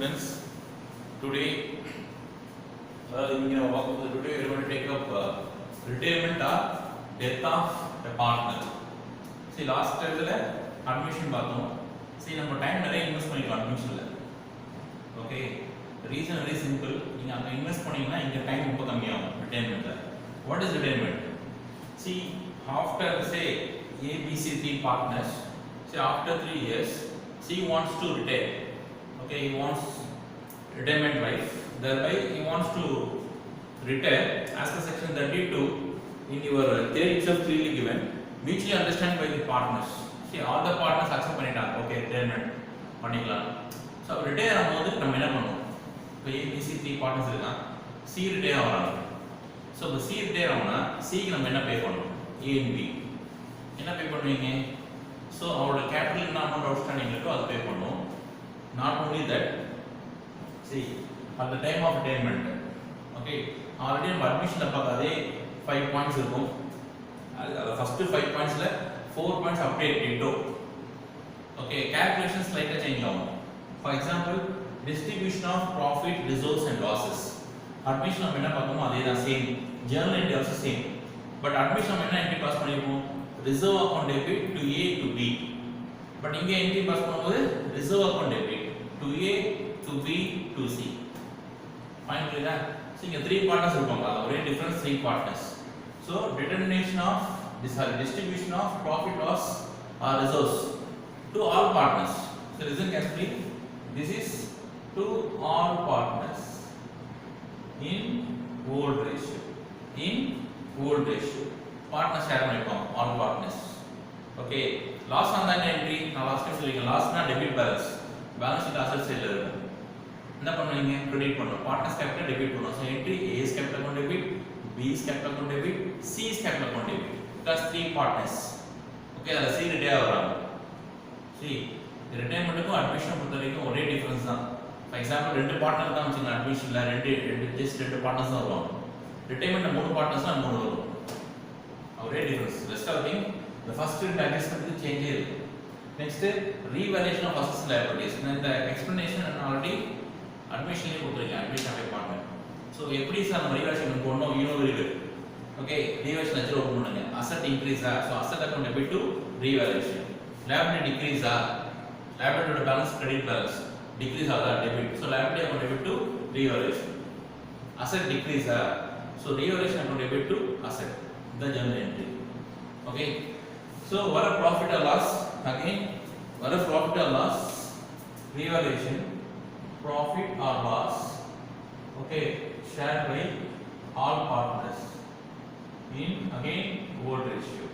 students. Today, today we are going to take up retirement or death of a partner. See, last time admission பார்த்தோம். See, நம்ம time நிறைய invest பண்ணிக்கலாம் admissionல. Okay, the reason very simple. நீங்க அங்க invest பண்ணீங்கன்னா இங்க time ரொம்ப கம்மியாகும் retirement. What is retirement? See, after say A, B, C, 3 partners, say after 3 years, C wants to retire. Okay, he wants retirement life. Thereby, he wants to retire as per section 32 in your theory itself clearly given. Mutually understand by the partners. See, all the partners accept பண்ணிட்டாங்க. Okay, retirement பண்ணிக்கலாம். So, retire ஆகும்போது நம்ம என்ன பண்ணுவோம்? இப்போ A, B, C 3 partners இருக்காங்க. C retire ஆகுறாங்க. So, இப்போ C retire ஆகுனா C க்கு நம்ம என்ன பே பண்ணணும்? A and B. என்ன பே பண்ணுவீங்க? So, அவரோட capital என்ன amount outstanding இருக்கோ அது பே பண்ணுவோம். Not only that, see, at the time of retirement, okay, already நம்ம admission பார்க்காதே 5 points இருக்கும். அது first 5 points ல 4 points update into. Okay, calculations slightly change ஆகும். For example, distribution of profit, reserves and losses. Admission நம்ம என்ன பார்த்தோமோ அதே தான் same. Journal entry also same. But admission நம்ம என்ன entry pass பண்ணிருப்போம்? Reserve account debit to A to B. But இங்க entry pass பண்ணும்போது reserve account debit to A to B to C. Fine புரியுதா? So இங்க 3 partners இருப்பாங்க. ஒரே difference 3 partners. So determination of distribution of profit loss or reserves to all partners. So reason can be this is to all partners in old ratio. In old ratio. Partners share பண்ணிருக்கோம் all partners. Okay. Loss on that entry நான் last time சொல்லிருக்கேன். Loss na debit balance. Balance sheet asset side ல இருக்கும். என்ன பண்ணுவீங்க? Credit பண்ணுவோம். Partners capital debit பண்ணுவோம். So entry A is capital account debit, B is capital account debit, C is capital account debit. Plus 3 partners. Okay, அதுல C retire ஆகுறாங்க. See, retirement-க்கும் admission பொறுத்தவரைக்கும் ஒரே difference தான். For example, ரெண்டு partner தான் வச்சுங்க admissionல ரெண்டு பார்ட்னர்ஸ் தான் வருவாங்க. retirement 3 பார்ட்னர்ஸ்னா 3 வரும். ஒரே difference. Rest of the thing, the first two adjustment change இருக்கு. Next, revaluation of assets and liabilities. இந்த explanation already admissionல கொடுத்திருக்கேன் admission of a partner. So எப்படி சார் நம்ம revaluation போடணும் you know very well. Okay, revaluation ledger open பண்ணுங்க. Asset increase so asset account debit to revaluation. Liability decrease liability to balance credit balance decrease debit. So liability account debit to revaluation. Asset decrease so revaluation account debit to asset. The journal entry. Okay. So what a profit or loss again, what a profit or loss, revaluation, profit or loss, okay, shared by all partners in again old ratio.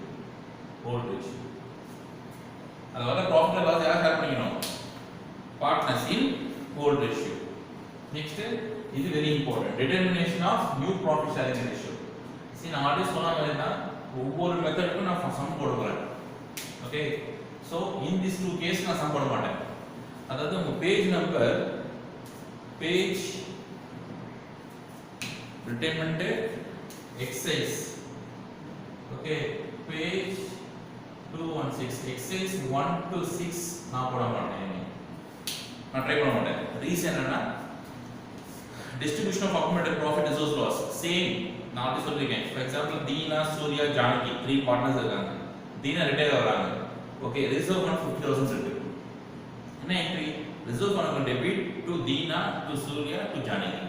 That's profit or loss யார் share பண்ணிக்கணும்? Partners in old ratio. Next, this is very important. Determination of new profit sharing ratio. See, நான் already சொன்ன மாதிரி தான் ஒவ்வொரு மெத்தடுக்கும் நான் sum போட போறேன். Okay, so in this two case நான் சம் போட மாட்டேன். அதாவது உங்க page number page retirement exercise okay page 216 exercise 1 to 6 நான் போட மாட்டேன். நான் ட்ரை பண்ண மாட்டேன். ரீசன் என்னன்னா distribution of accumulated profit reserves loss same நான் அப்படி சொல்லிருக்கேன். For example Deena Surya Janaki 3 partners இருக்காங்க. தீனா ரிட்டையர் ஆகுறாங்க. ஓகே, ரிசர்வ் ஃபண்ட் 50000 இருக்கு. என்ன என்ட்ரி? Reserve fund debit to Deena to Surya to Janaki.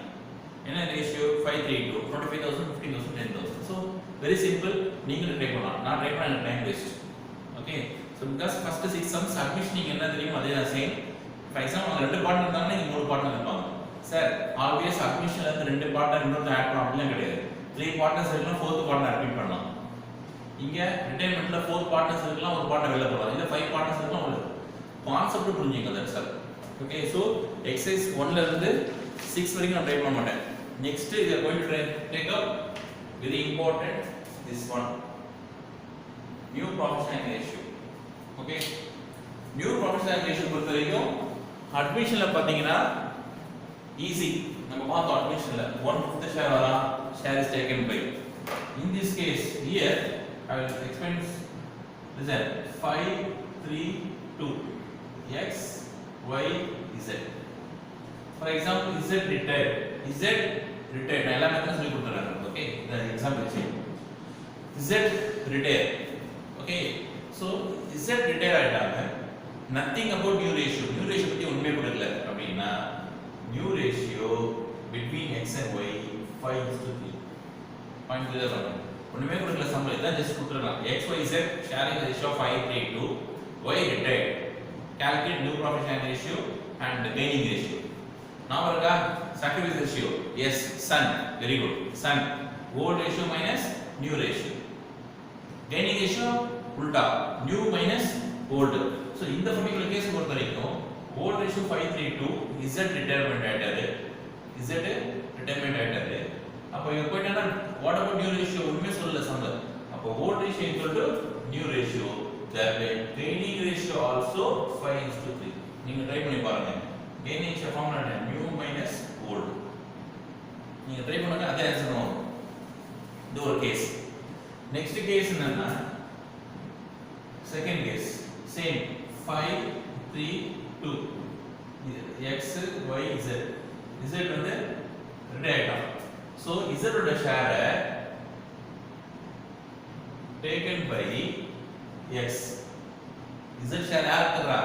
என்ன ரேஷியோ? 5:3 25000 15000 10000. So very simple. நீங்க ட்ரை பண்ணலாம். நான் ட்ரை பண்ண time waste. Okay, so because first 6 sums admission நீங்க என்ன தெரியும் அதே தான் சேம். ஃபார் எக்ஸாம்பிள் அங்க 2 பார்ட்னர் இருந்தாங்கன்னா இங்க 3 பார்ட்னர் இருப்பாங்க. சார் ஆல்வேஸ் அட்மிஷன்ல இருந்து 2 பார்ட்னர் இன்னொரு ஆட் பண்ண அப்படிலாம் கிடையாது. 3 பார்ட்னர்ஸ் இருக்கலாம் 4th பார்ட்னர் அட்மிட் பண்ணலாம். இங்க ரிட்டைர்மென்ட்ல 4 பார்ட்னர்ஸ் இருக்கலாம் ஒரு பார்ட்னர் வெளில போலாம். இல்ல 5 பார்ட்னர்ஸ் இருக்கலாம் ஒரு கான்செப்ட் புரிஞ்சுங்க that sir. Okay, so exercise 1 ல இருந்து 6 வரைக்கும் நான் ட்ரை பண்ண மாட்டேன். Next we are going to take up very important this one new profit sharing ratio. Okay, new profit sharing ratio பொறுத்த வரைக்கும் அட்மிஷன்ல பாத்தீங்கன்னா ஈஸி. நம்ம பார்த்தோம் அட்மிஷன்ல 1/5 ஷேர் வரா share is taken by. In this case here I will explain listen 5 3 2 x y z. For example z retired நான் எல்லா மெத்தடும் சொல்லி கொடுத்துறேன். ஓகே, இந்த எக்ஸாம்பிள் வச்சு z retired. Okay, so z retired ஆயிட்டாங்க. nothing about new ratio பத்தி ஒண்ணுமே கொடுக்கல அப்படினா new ratio between x and y 5:3 point clear பண்ணுங்க. ஒண்ணுமே கொடுக்கல, சம்பளம் இதான் just கொடுத்துறலாம். x y z sharing ratio 5:3 y retired. calculate new profit sharing ratio and gaining ratio. now varga sacrifice ratio, yes, son, very good, son, old ratio minus new ratio. gaining ratio ulta, new minus old. so in the particular case பொறுத்த வரைக்கும் old ratio 5:3 z retirement ஆயிட்டாரு, அப்ப இங்க போய்ட்டா what about new ratio ஒண்ணுமே சொல்லல சம்பள. அப்ப old ratio equal to new ratio, thereby gaining ratio also 5:3. நீங்க ட்ரை பண்ணி பாருங்க. gaining ratio ஃபார்முலா என்ன? new minus old. நீங்க ட்ரை பண்ணுங்க, அதே ஆன்சர் வரும். இது ஒரு கேஸ். நெக்ஸ்ட் கேஸ் என்னன்னா second case same 5 3 2 x y z z வந்து ரெண்டு ஐட்டம். so z ஓட share taken by x. z share யார் எடுத்துறா?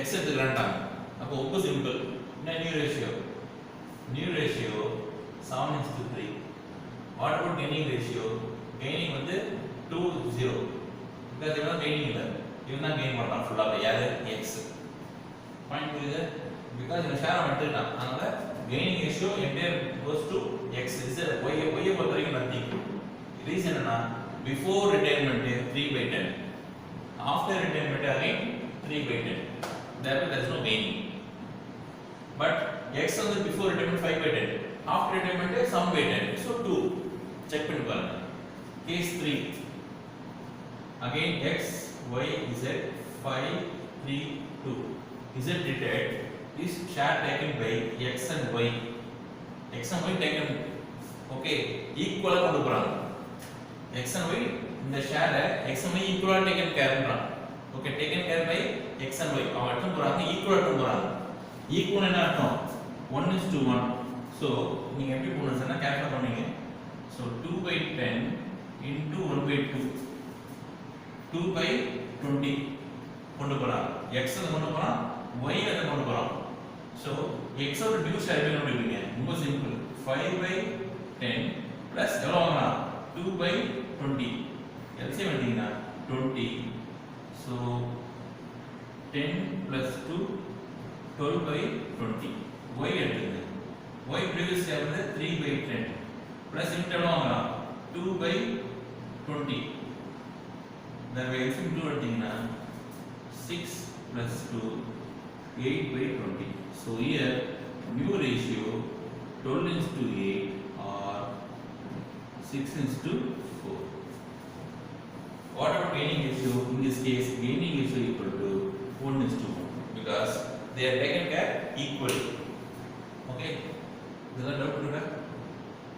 x எடுத்துறான்டா. அப்போ ரொம்ப சிம்பிள். என்ன new ratio 7:3. what about gaining ratio? gaining வந்து 2:0 because இவன் gaining இல்ல, இவன் தான் கெயின் பண்றான் ஃபுல்லா. யாரு? x. பாயிண்ட் புரியுது? because இந்த ஷேர் அவன் எடுத்துட்டான், அதனால gaining ratio entire goes to x. is y பொறுத்த வரைக்கும் nothing. ரீசன் என்னன்னா before retirement 3/10, after retirement again 3/10, therefore there is no gaining. but x வந்து before retirement 5/10, after retirement 7/10, so 2. check பண்ணி பாருங்க. case 3 again x y z 5 3 2 z retired is share taken by x and y. x and y taken, okay, equal கொண்டு போறாங்க. x and y இந்த ஷேரை x and y equal taken care பண்றாங்க. okay, taken care by x and y அவ எடுத்து போறாங்க, equal எடுத்து போறாங்க. equal என்ன அர்த்தம்? 1:1. so நீங்க எப்படி போடுறதுன்னா கால்குலேட் பண்ணீங்க. so 2/10 into 1/2 2/20 கொண்டு போறாங்க. x அத கொண்டு போறான், y அத கொண்டு போறான். so x ஓட டியூ ஷேர் என்ன பண்ணுவீங்க? ரொம்ப சிம்பிள். 5/10 plus எவ்வளவு வாங்கலாம்? 2/20. எல்சிஎம் எடுத்தீங்கன்னா 20. so 10 plus 2 12/20. y எடுத்தீங்க. y previous year வந்து 3/10 plus இங்க எவ்வளவு வாங்கலாம்? 2/20. then by LCM 2 எடுத்தீங்கன்னா 6 plus 2 8/20. so here new ratio 12:8 or 6:4. what about gaining ratio? in this case gaining ratio equal to 1:1 because they are taken care equally. okay, இதெல்லாம் doubt இருக்கா?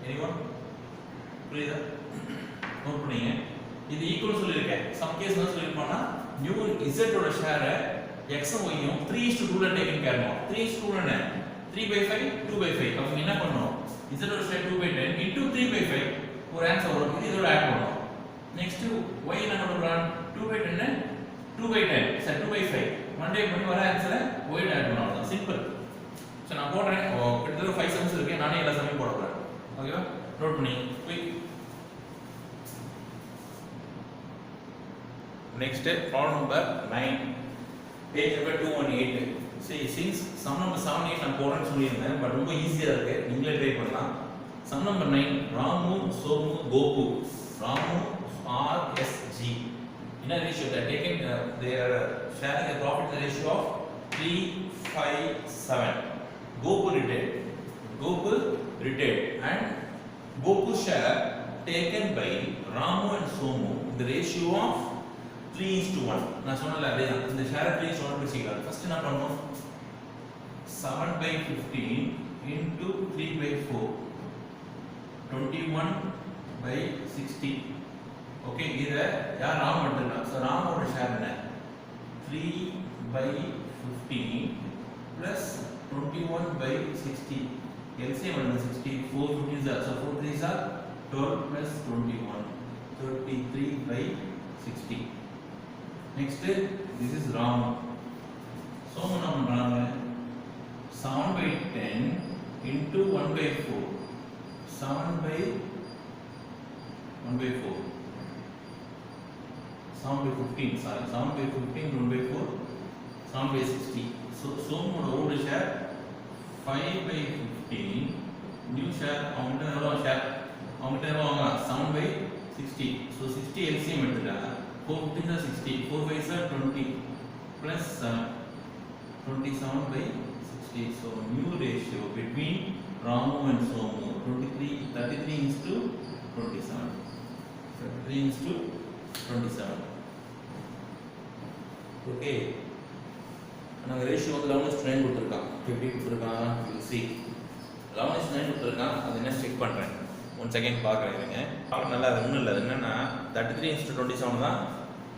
anyone? புரியுதா? Note பண்ணீங்க. இது equal சொல்லிருக்கேன். Some case என்ன சொல்லிருப்பானா new z ஓட share x உம் y உம் 3:2 ல taken care பண்ணுவோம். 3:2 என்ன? 3/5 2/5. அப்ப என்ன பண்ணனும்? z ஓட ஷேர் 2/10 into 3/5 ஒரு ஆன்சர் வரும். இது இதோட ஆட் பண்ணனும். நெக்ஸ்ட் y என்ன பண்றான்? 2/10 2/10 சரி 2/5 1 டே பண்ணி வர ஆன்சரை y ல ஆட் பண்ணனும். சிம்பிள். சோ நான் போடுறேன். கிட்டத்தட்ட 5 சம்ஸ் இருக்கு. நானே எல்லா சமையும் போட போறேன். ஓகேவா? நோட் பண்ணி quick. next problem number 9, page number 218. see since sum number 7 8 நான் போறேன்னு சொல்லியிருந்தேன், பட் ரொம்ப ஈஸியா இருக்கு, நீங்களே ட்ரை பண்ணலாம். sum number 9, Ramu Somu Gopu. Ramu R S G in a ratio that taken they are sharing a profit ratio of 3:5:7. Gopu retained and Gopu share taken by Ramu and Somu in the ratio of 3:1. நான் சொன்னல அதே தான். இந்த share 3:1 பிரிச்சிக்கலாம். First என்ன பண்ணனும்? 7/15 into 3/4 21/60. Okay, இத யார் ராம் எடுத்துக்கலாம். சோ ராமோட ஷேர் என்ன? 3/15 plus 21 by 60. LCM is 60. 4 15s are, so 4 3s are 12 plus 21. 33 by 60. Next, this is wrong. So, 7 by 10 into 1 by 4. 7 by 1 by 4. 7 by 15, sorry. 7 by 15, 1 by 4. 7 by 60. So, old share 5 by 15. New share, share. 7 by 60. So, 60 LCM எடுத்துட்டாங்க. 4 15 are 60. 4 5s are 20 plus 27 by 60. So, new ratio between Ramu and Somu 33 is to 27. 33 is to 27. Okay. நாங்க ratio வந்து 11:9 கொடுத்திருக்கான். 50 கொடுத்திருக்கான். You see. 11:9 கொடுத்திருக்கான். அது என்ன check பண்றேன். Once again பார்க்குறேங்க. பார்க்க நல்லா ஒன்றும் இல்லை. அது என்னன்னா 33:27 தான்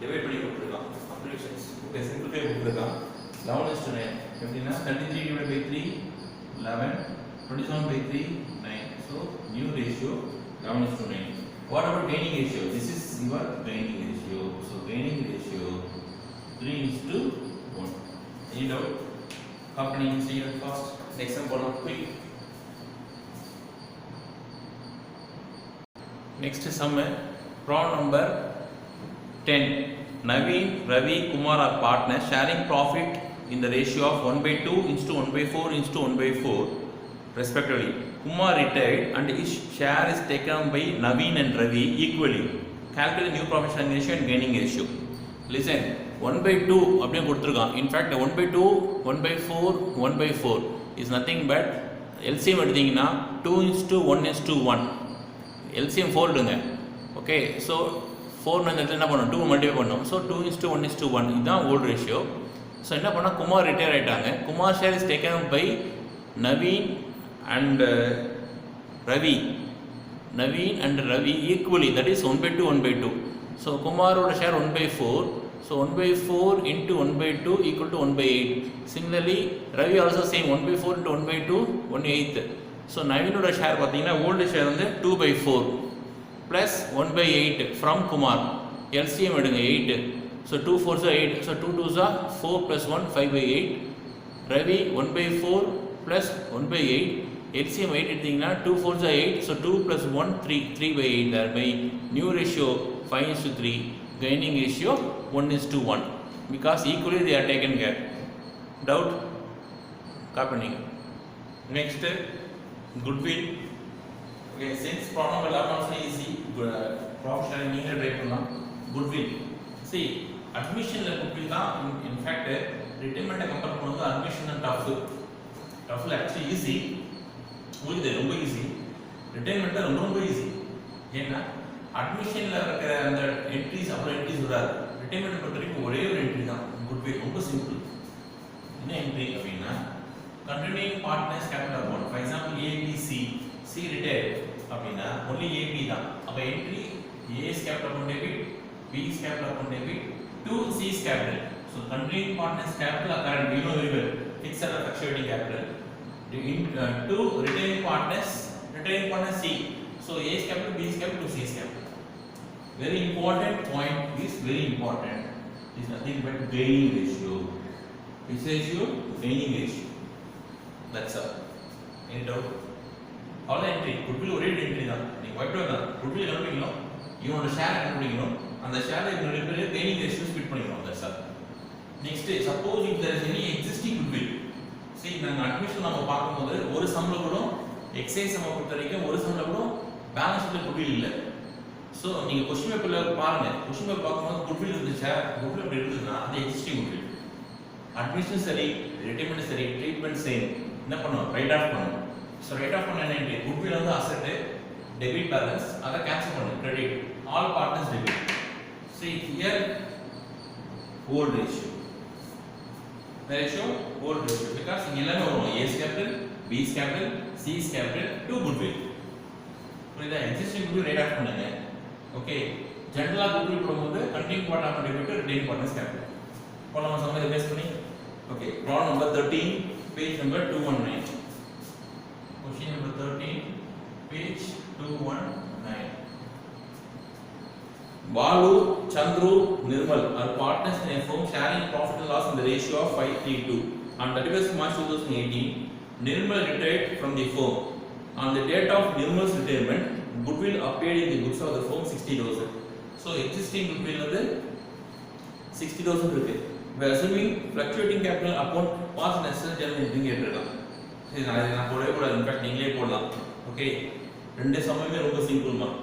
டிவைட் பண்ணி கொடுத்துருக்கான். அப்ளிகேஷன்ஸ் ஓகே சிம்பிளிஃபை கொடுத்துருக்கான். 11:9 எப்படின்னா 33 divided by 3 11 27 by 3 9. So new ratio 11:9. What about gaining ratio? This is your gaining ratio. So gaining ratio 3:1. Any doubt? Company see it first. Next example quick. Next sum problem number 10. Naveen, Ravi, Kumar are partners sharing profit in the ratio of 1/2 into 1/4 into 1/4 respectively. Kumar retired and his share is taken by Naveen and Ravi equally. Calculate new profit sharing ratio and gaining ratio. Listen, 1/2 அப்படியே கொடுத்துருக்கான். In fact 1/2 1/4 1/4 is nothing but LCM எடுத்தீங்கன்னா 2:1:1. LCM 4 எடுங்க. Okay so 4 என்ன பண்ணணும் 2 multiply பண்ணணும். So 2:1:1 இதுதான் old ratio. So என்ன பண்ணால் குமார் ரிட்டையர் ஆகிட்டாங்க. Kumar share is taken by Naveen and Ravi. Naveen and Ravi equally that is 1/2 1/2. So குமாரோட share 1/4. So 1/4 into 1/2 equal to 1/8. Similarly Ravi also same 1/4 into 1/2 1/8. So நவீனோட ஷேர் பார்த்தீங்கன்னா ஓல்டு ஷேர் வந்து 2/4 ப்ளஸ் 1/8 ஃப்ரம் குமார். LCM எடுங்க 8. So 2 4s are 8. So 2 2s are 4 plus 1 5/8. Ravi 1/4 plus 1/8. LCM 8 எடுத்தீங்கன்னா 2 4s are 8. So 2 plus 1 3/8. Thereby new ratio 5:3. Gaining ratio 1:1 because equally they are taken care. Doubt? Copy. Next, goodwill. Okay, since problem number 11 also easy, professional நீங்க try பண்ணலாம். Goodwill. See, admission ல goodwill தான் in fact retirement compare பண்ணும்போது admission tough. Tough actually easy. உங்களுக்கு ரொம்ப easy. retirement ரொம்ப easy. ஏன்னா அட்மிஷன்ல இருக்கிற அந்த என்ட்ரிஸ் அப்புறம் என்ட்ரிஸ் வராது. ரிட்டைர்மெண்ட் பொறுத்தவரைக்கும் ஒரே ஒரு என்ட்ரி தான். குட்வில் ரொம்ப சிம்பிள். என்ன என்ட்ரி அப்படின்னா continuing partners capital account. For example A B C C retired அப்படின்னா ஒன்லி ஏபி தான். அப்போ entry A's capital account debit, B's capital account debit to C's capital. So continuing partners capital or current you know very well fixed or fluctuating capital to retiring partners C. So A's capital, B's capital to C's capital. Very important point is very important. Is nothing but gaining ratio. Which ratio? Gaining ratio. That's all. Any doubt? All the entry. Goodwill ஒரே entry தான். நீங்க வைட்டோ தான். Goodwill கண்டுபிடிக்கணும். இவனோட share கண்டுபிடிக்கணும். அந்த ஷேரை இவனோட பேர் gaining ratio ஸ்பிட் பண்ணிக்கணும். That's all. Next, suppose if there is any existing goodwill. See, நாங்க அட்மிஷன் நம்ம பார்க்கும்போது ஒரு சம்ல கூட எக்ஸைஸ் சம் பொறுத்தவரைக்கும் ஒரு சம்ல கூட பேலன்ஸ் ஷீட்ல குட்வில் இல்லை. ஸோ நீங்கள் கொஸ்டின் பேப்பரில் பாருங்கள். கொஸ்டின் பேப்பர் பார்க்கும்போது குட்வில் இருந்துச்சா, குட்வில் அப்படி இருந்ததுன்னா அது எக்ஸிஸ்டிங் குட்வில். அட்மிஷன் சரி, ரிட்டைர்மெண்ட் சரி, ட்ரீட்மெண்ட் சேம். என்ன பண்ணணும்? ரைட் ஆஃப் பண்ணணும். ஸோ ரைட் ஆஃப் பண்ண என்ன? குட்வில் வந்து அசெட்டு, டெபிட் பேலன்ஸ், அதை கேன்சல் பண்ணணும். Credit all partners debit. See here old ratio. The ratio old ratio because இங்க எல்லாமே வரும். A's capital, B's capital, C's capital to goodwill. புரியுதா? எக்ஸிஸ்டிங் goodwill ரைட் ஆஃப் பண்ணுங்க. ஓகே, ஜெனரலா goodwill போடும்போது continue partner debit retain partners capital. போலாமா? சம இதை பேஸ் பண்ணி. Okay, problem number 13. page number 219. Question number 13, page 219. Balu, Chandru, Nirmal are partners in a firm sharing profit and loss in the ratio of 5:3:2. On 31st March 2018, Nirmal retired from the firm. On the date of Nirmal's retirement, goodwill appeared in the books of the firm 60,000. So existing goodwill is 60,000 rupees. We are assuming fluctuating capital account past necessary general entry கேட்டிருக்காங்க. சரி நான் போடவே கூடாது, in fact நீங்களே போடலாம். Okay, ரெண்டு சமமே ரொம்ப simple தான்.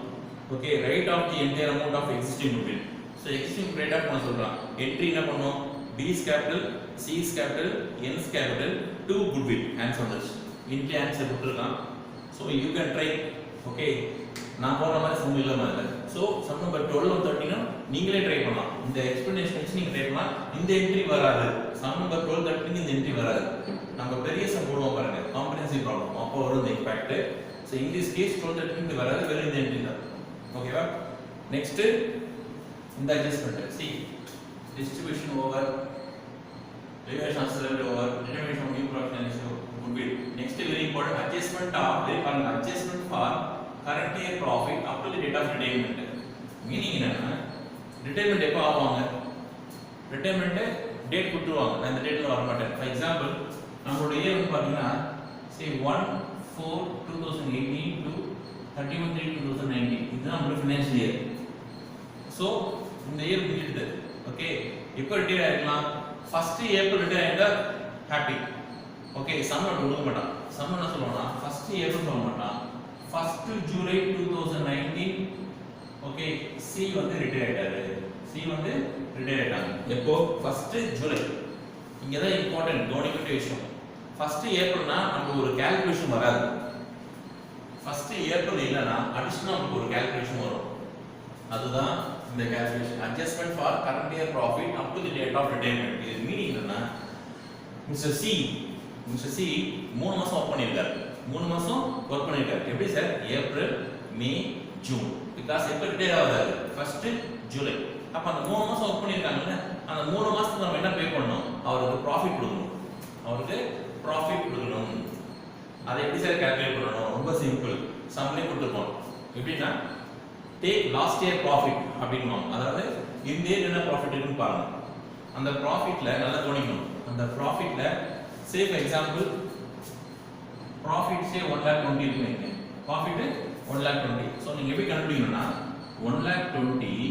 Okay, write off the entire amount of existing goodwill. So existing write off பண்ண சொல்கிறான். என்ட்ரி என்ன பண்ணோம்? B's capital, C's capital, N's capital, to goodwill answer வந்துருச்சு. இன்ட்ரி ஆன்சர் கொடுத்துருக்கான். So you can try. Okay, நான் போடுற மாதிரி சம் இல்லாமல் இல்லை. ஸோ சம் நம்பர் 12 13 நீங்களே ட்ரை பண்ணலாம். இந்த எக்ஸ்பிளனேஷன் வச்சு நீங்கள் ட்ரை பண்ணலாம். இந்த என்ட்ரி வராது. சம் நம்பர் 12 13 இந்த என்ட்ரி வராது. நம்ம பெரிய சம் போடுவோம் பாருங்க, காம்பனன்சி ப்ராப்ளம், அப்போ வரும் இந்த impact. So in this case 12 13 வராது, வெறும் இந்த என்ட்ரி தான். ஓகேவா? நெக்ஸ்ட் இந்த adjustment. See distribution over, revaluation answer over, determination of new profit and ratio goodwill. Next very important adjustment of பாருங்க, adjustment for current year profit up to the date of retirement. Meaning என்னன்னா, retirement எப்போ ஆவாங்க? Retirement date கொடுத்துருவாங்க. நான் இந்த டேட்ல வர மாட்டேன். ஃபார் எக்ஸாம்பிள் நம்மளோட இயர் வந்து பார்த்தீங்கன்னா சே 1/4/2018 to 31/3/2019. இதுதான் நம்மளோட ஃபினான்ஷியல் இயர். ஸோ இந்த இயர் முடிஞ்சிடுது. ஓகே, எப்போ ரிட்டையர் ஆகிக்கலாம்? ஃபர்ஸ்ட் ஏப்ரல் ரிட்டையர் ஆகிட்டா ஹாப்பி. ஓகே, சம்மர் கொடுக்க மாட்டான். சம்மர் என்ன சொல்லுவாங்கன்னா ஃபர்ஸ்ட் ஏப்ரல் சொல்ல மாட்டான், 1st July 2019. ஓகே, சி வந்து ரிட்டையர் ஆயிட்டாரு. சி வந்து ரிட்டையர் ஆயிட்டாங்க. எப்போ? 1st July. இங்க தான் இம்பார்ட்டன்ட் கவனிக்க வேண்டிய விஷயம். 1st ஏப்ரல்னா நமக்கு ஒரு கால்குலேஷன் வராது. 1st ஏப்ரல் இல்லனா அடிஷனலா நமக்கு ஒரு கால்குலேஷன் வரும். அதுதான் இந்த calculation. Adjustment for current year profit up to the date of retirement. இது மீனிங் என்னன்னா, மிஸ்டர் சி 3 மாசம் ஒர்க் பண்ணிருக்காரு. 3 மாசம் ஒர்க் பண்ணிருக்காரு. எப்படி sir? April, May, June. Because எப்ப ரிட்டையர் ஆகுறாரு? 1st ஜூலை. அப்ப அந்த 3 மாசம் ஒர்க் பண்ணிருக்காங்கல்ல, அந்த 3 மாசத்துக்கு நம்ம என்ன பே பண்ணணும்? அவருக்கு ப்ராஃபிட் கொடுக்கணும். அவருக்கு ப்ராஃபிட் கொடுக்கணும். அதை எப்படி சார் கால்குலேட் பண்ணணும்? ரொம்ப சிம்பிள். சம்லே கொடுத்துருக்கோம். எப்படின்னா, டேக் லாஸ்ட் இயர் ப்ராஃபிட் அப்படின்னுவாங்க. அதாவது இந்த இயர் என்ன ப்ராஃபிட் இருக்குன்னு பாருங்க. அந்த ப்ராஃபிட்ல நல்லா கவனிக்கணும். அந்த ப்ராஃபிட்ல say for example profit say 1,20,000 இருக்குங்க. profit 1,20,000. சோ நீங்க எப்படி கண்டுபிடிக்கணும்னா 1,20,000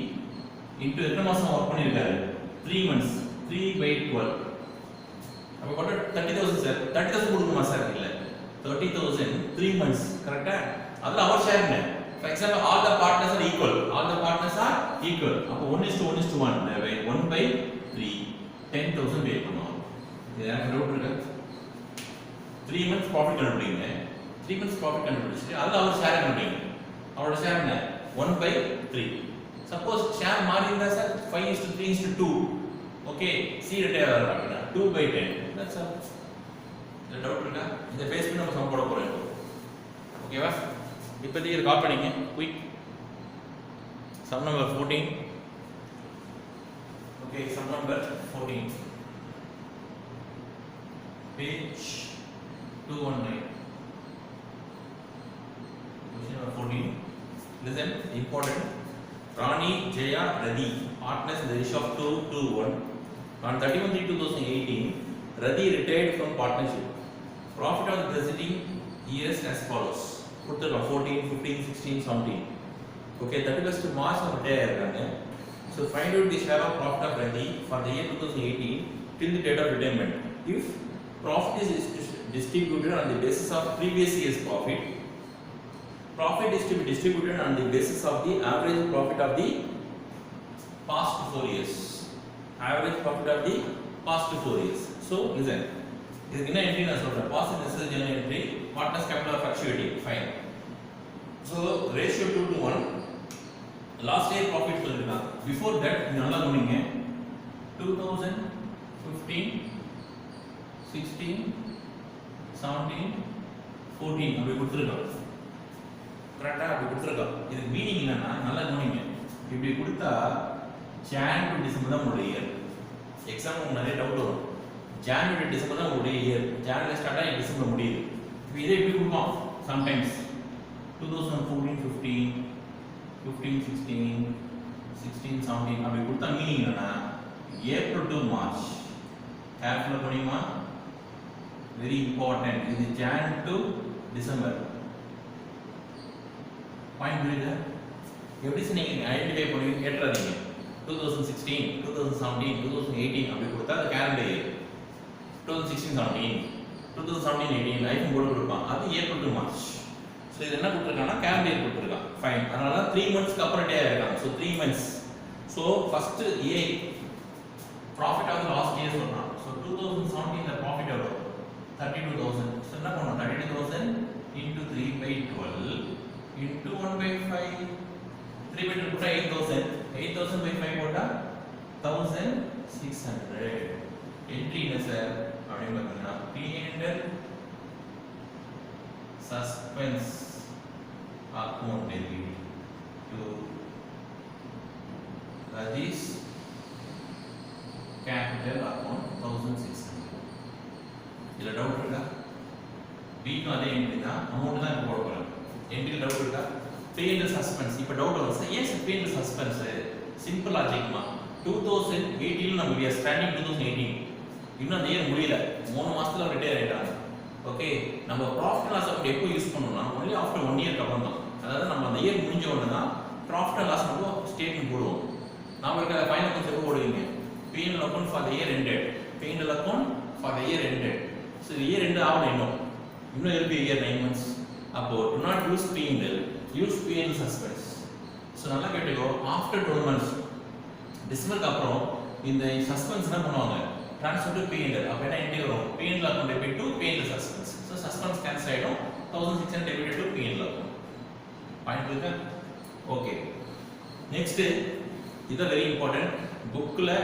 into எத்தனை மாசம் வர்க் பண்ணிருக்காரு? 3 months. 3/12. அப்ப போட்டு 30,000 சார். 30,000 கொடுக்கணுமா சார்? இல்ல. 30,000 3 months. கரெக்ட்டா? அதுல அவர் ஷேர் என்ன? For example, all the partners are equal. All the partners are equal. அப்ப 1:1:1. 1/3 10,000 பே பண்ணுவாங்க. இது எனக்கு டவுட் இருக்கா? 3 months profit கண்டுபிடிங்க. 3 months profit கண்டுபிடிச்சிட்டு அதுல அவர் ஷேர் கண்டுபிடிங்க. அவரோட ஷேர் என்ன? 1/3. சப்போஸ் ஷேர் மாறி இருந்தா சார் 5:3:2. ஓகே, சி ரிட்டையர் ஆகுறாங்க. 2/10. That's all. இந்த டவுட் இருக்கா? இந்த பேஸ் பண்ணி நம்ம சம் போட போறோம். ஓகேவா? இப்போதைக்கு இத காப்பி பண்ணிங்க. Quick. Sum number 14. Okay, sum number 14. Page 219. Question number 14. Listen, important. Rani, Jaya, Radhi, partners in the ratio of 2:1. On 31/3/2018, Radhi retired from partnership. Profit of the preceding years as follows. Put the 14, 15, 16, 17. Okay, 31st March of retire ஆயிருக்காங்க. So find out the share of profit of Radhi for the year 2018 till the date of retirement. If profit is distributed on the basis of previous year's profit, profit is to be distributed on the basis of the average profit of the past 4 years. Average profit of the past 4 years. So listen, இதுக்கு என்ன entry நான் சொல்றேன். past necessary general entry, partners capital are fluctuating. Fine. So ratio 2:1. last year profit சொல்லிருக்காங்க. before that நல்லா கவனிங்க. 2015, 16, 17, 14 அப்படி கொடுத்துருக்கோம். கரெக்டாக அப்படி கொடுத்துருக்கோம். இதுக்கு மீனிங் என்னன்னா நல்லா கவனிங்க. இப்படி கொடுத்தா ஜான் டு டிசம்பர் தான் உங்களுடைய இயர். எக்ஸாம் உங்களுக்கு நிறைய டவுட் வரும். ஜனவரி டிசம்பர் தான் ஒரு இயர். ஜனவரி ஸ்டார்ட் ஆகி டிசம்பர் முடியுது. இப்போ இதே எப்படி கொடுப்போம் சம்டைம்ஸ் 2014 15 15 16 16 17 அப்படி கொடுத்தா மீனிங் என்னன்னா ஏப்ரல் டு மார்ச். கேர்ஃபுல்லாக பண்ணியுமா, வெரி இம்பார்ட்டன்ட். இது ஜான் டு டிசம்பர். பாயிண்ட் புரியுது? எப்படி நீங்கள் ஐடென்டிஃபை பண்ணுவீங்க கேட்டுறாதீங்க. 2016 2017 2018 அப்படி கொடுத்தா அது கேலண்டர் இயர். 2016 17 2017 18 லைஃப் போர்டு கொடுப்பான், அது ஏப்ரல் டு மார்ச். ஸோ இது என்ன கொடுத்துருக்காங்கன்னா கேலண்டர் இயர் கொடுத்துருக்கான். ஃபைன். அதனால தான் 3 மந்த்ஸ்க்கு அப்புறம் டே ஆகிருக்காங்க. So 3 months. So first A profit of last year சொல்கிறான். ஸோ 2017 இந்த ப்ராஃபிட் எவ்வளோ 32,000. ஸோ என்ன பண்ணணும் 32,000 into 3/12 into 1/5. 3/12 போட்டால் 8,000. 8,000 by 5 போட்டால் 1,600. என்ட்ரி என்ன சார் அப்படின்னு பார்த்தீங்கன்னா P&L suspense account debit to that is capital account 1,600. இதுல டவுட் இருக்கா? B க்கும் அதே என்ட்ரி தான், அமௌண்ட் தான் இப்போ போட போறோம். என்ட்ரி டவுட் இருக்கா? P&L suspense. இப்போ டவுட் வரும் சார், ஏன் சார் P&L suspense? சிம்பிள் லாஜிக்மா. 2018 நம்ம we are standing 2018. இன்னும் அந்த இயர் முடியல, 3 மாசத்துல ரிட்டையர் ஆயிட்டாங்க. ஓகே, நம்ம ப்ராஃபிட் லாஸ் அக்கௌண்ட் எப்போ யூஸ் பண்ணணும்னா ஒன்லி ஆஃப்டர் 1 இயர்க்கு அப்புறம் தான். அதாவது நம்ம அந்த இயர் முடிஞ்ச உடனே தான் ப்ராஃபிட் அண்ட் லாஸ் மட்டும் ஸ்டேட்மெண்ட் போடுவோம். நாம இருக்க ஃபைனல் அக்கௌண்ட்ஸ் எப்போ போடுவீங்க? P&L account for the year ended. P&L account for the year ended. So year end ஆகணும், இன்னும் இருக்கு இயர் 9 மந்த்ஸ். அப்போ do not use P&L, use P&L suspense. So நல்லா கேட்டுக்கோ, ஆஃப்டர் 12 மந்த்ஸ் டிசம்பருக்கு அப்புறம் இந்த சஸ்பென்ஸ் என்ன பண்ணுவாங்க, ட்ரான்ஸ்ஃபர் டு P&L. அப்போ என்ன என்ட்ரி வரும், P&L account debit to P&L suspense. So suspense cancel ஆகிடும், 1,600 debit to P&L account. Point இருக்கா? ஓகே, நெக்ஸ்ட் இது வெரி இம்பார்ட்டன்ட். புக்கில்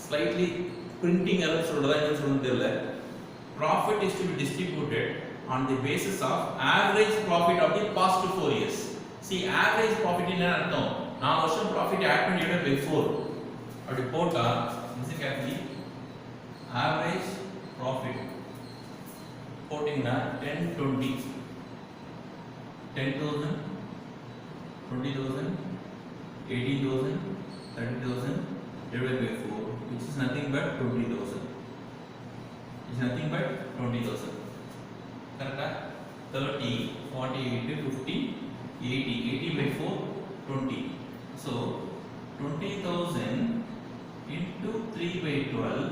ஸ்லைட்லி பிரிண்டிங் எல்லாம் சொல்றதா என்ன சொல்றது தெரியல. Profit is to be distributed on the basis of average profit of the past 4 years. See average profit என்ன அர்த்தம், 4 வருஷம் ப்ராஃபிட் ஆட் பண்ணிவிட பை 4 அப்படி போட்டா இது கேட்கலி ஆவரேஜ் ப்ராஃபிட் போட்டிங்கன்னா 10 20 10,000 20,000 18,000 30,000 divided by 4, which is nothing but 20,000. It's nothing but 20,000. Correct? 30 40 50 80 80 by 4 20. So 20,000 into 3 by 12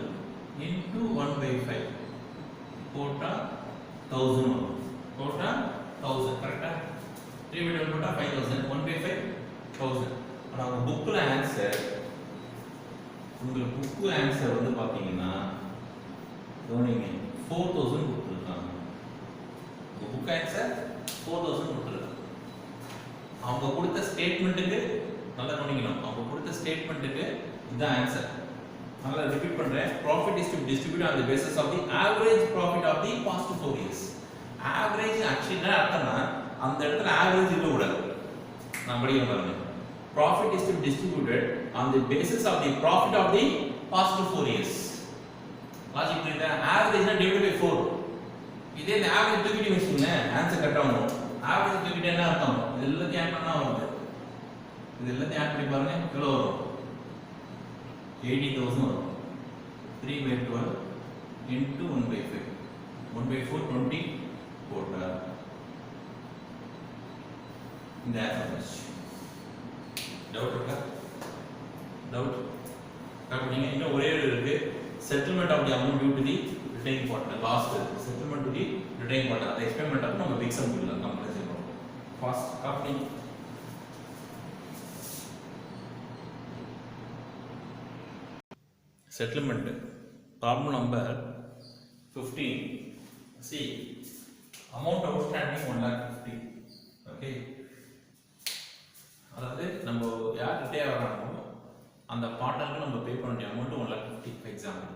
into 1 by 5 போட்டா 1000 வரும். போட்டா 1000. கரெக்டா? 3 by 12 போட்டா 5,000. 1 by 5 1000. ஆனா உங்க புக்ல ஆன்சர், உங்களுக்கு புக்கு ஆன்சர் வந்து பாத்தீங்கன்னா கவனிங்க 4,000 கொடுத்துருக்காங்க. உங்க புக் ஆன்சர் 4,000 கொடுத்துருக்காங்க. அவங்க கொடுத்த ஸ்டேட்மெண்ட்டுக்கு நல்லா கவனிக்கணும், அவங்க கொடுத்த ஸ்டேட்மெண்ட்டுக்கு இதுதான் ஆன்சர். நல்லா ரிப்பீட் பண்றேன். Profit is to distribute on the basis of the average profit of the past 4 years. Average actually என்ன அர்த்தம்னா அந்த இடத்துல ஆவரேஜ் இருக்க கூடாது. நான் படிக்க பாருங்க. Profit is to be distributed on the basis of the profit of the past 4 years. Logic புரியுதா? Average na divided by 4. இதே இந்த average தூக்கிட்டு வச்சீங்க ஆன்சர் கரெக்ட்டா வரும். Average தூக்கிட்டு என்ன அர்த்தம், இது எல்லாத்தையும் ஆட் பண்ணா வருது. இது எல்லாத்தையும் ஆட் பண்ணி பாருங்க எவ்வளவு வரும், 80,000 வரும். 3 by 12 into 1 by 5 1 by 4 20 போட்டா இந்த ஆன்சர் வந்துச்சு. டவுட் இருக்கா? டவுட் நீங்க இன்னும் ஒரே இருக்கு, settlement of the amount due to the retaining partner. Last settlement to the retaining partner. அதை எக்ஸ்பிளைன் பண்ணிட்டு நம்ம பிக் சம் பண்ணலாம். கம்பல்சரி பண்ணுவோம். Fast copy settlement problem number 15. see amount outstanding 1,50,000. Okay, அதாவது நம்ம யார் ரிட்டையர் ஆகிறாங்களோ அந்த பார்ட்னருக்கு நம்ம பே பண்ண வேண்டிய அமௌண்ட் 1,50,000 ஃபார் எக்ஸாம்பிள்.